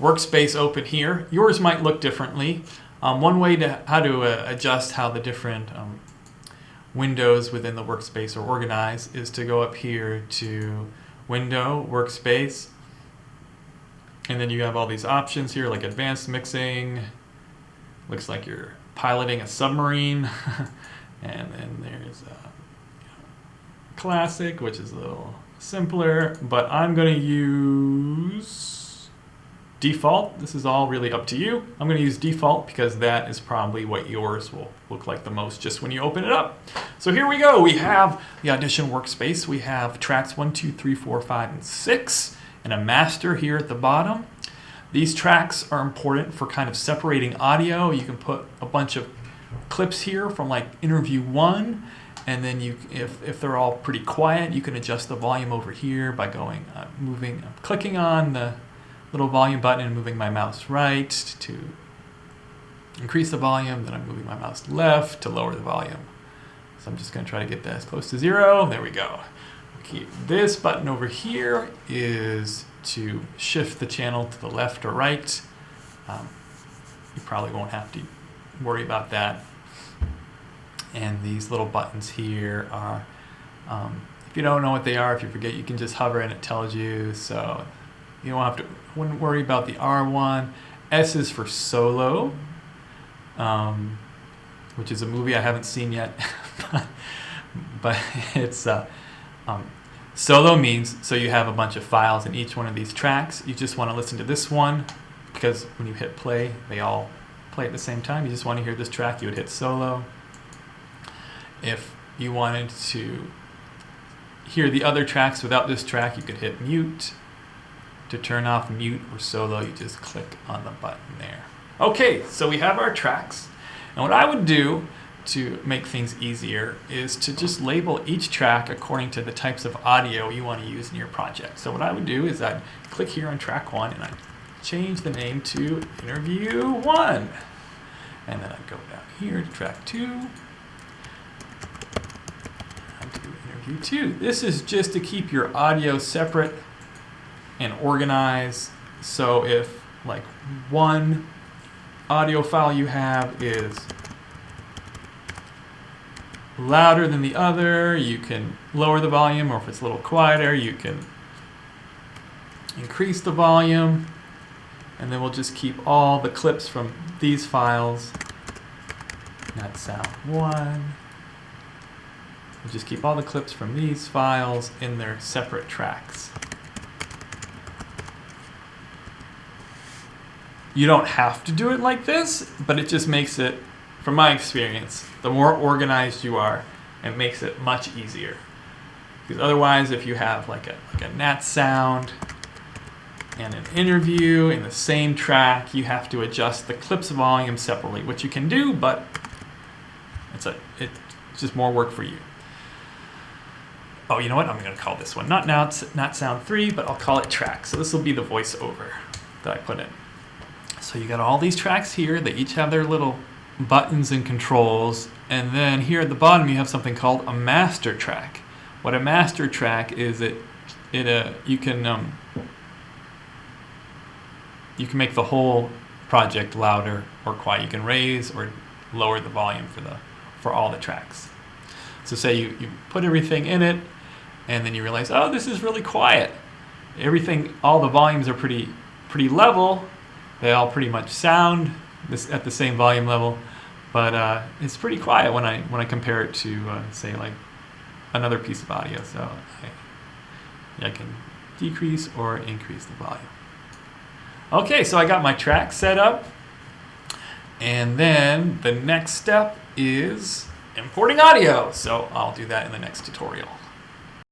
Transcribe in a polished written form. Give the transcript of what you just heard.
Workspace open here. Yours might look differently. One way to adjust how the different windows within the workspace are organized is to go up here to Window, Workspace, and then you have all these options here like Advanced Mixing. Looks like you're piloting a submarine. And then there's Classic, which is a little simpler, but I'm going to use default. This is all really up to you. I'm going to use default because that is probably what yours will look like the most just when you open it up. So here we go. We have the Audition workspace. We have tracks 1, 2, 3, 4, 5, and 6, and a master here at the bottom. These tracks are important for kind of separating audio. You can put a bunch of clips here from like interview 1, and then if they're all pretty quiet, you can adjust the volume over here by going clicking on the little volume button and moving my mouse right to increase the volume. Then I'm moving my mouse left to lower the volume. So I'm just going to try to get that as close to 0. There we go. Okay, this button over here is to shift the channel to the left or right. You probably won't have to worry about that. And these little buttons here are, if you don't know what they are, if you forget, you can just hover and it tells you. So you wouldn't worry about the R1. S is for solo, which is a movie I haven't seen yet, but it's solo means so you have a bunch of files in each one of these tracks. You just want to listen to this one because when you hit play, they all play at the same time. You just want to hear this track, you would hit solo. If you wanted to hear the other tracks without this track, you could hit mute. To turn off mute or solo, you just click on the button there. Okay, so we have our tracks. And what I would do to make things easier is to just label each track according to the types of audio you want to use in your project. So what I would do is I'd click here on track 1 and I'd change the name to interview 1. And then I'd go down here to track 2. And do interview 2. This is just to keep your audio separate and organized. So if like one audio file you have is louder than the other, you can lower the volume, or if it's a little quieter, you can increase the volume. And then we'll just keep all the clips from these files. Not sound 1. We'll just keep all the clips from these files in their separate tracks. You don't have to do it like this, but it just makes it, from my experience, the more organized you are, it makes it much easier. Because otherwise, if you have like a nat sound and an interview in the same track, you have to adjust the clips volume separately, which you can do, but it's just more work for you. Oh, you know what? I'm going to call this one not sound 3, but I'll call it track. So this will be the voiceover that I put in. So you got all these tracks here. They each have their little buttons and controls. And then here at the bottom, you have something called a master track. What a master track is, you can make the whole project louder or quiet. You can raise or lower the volume for all the tracks. So say you put everything in it, and then you realize, oh, this is really quiet. All the volumes are pretty level. They all pretty much sound at the same volume level, but it's pretty quiet when I compare it to say like another piece of audio. So I can decrease or increase the volume. Okay, so I got my track set up, and then the next step is importing audio. So I'll do that in the next tutorial.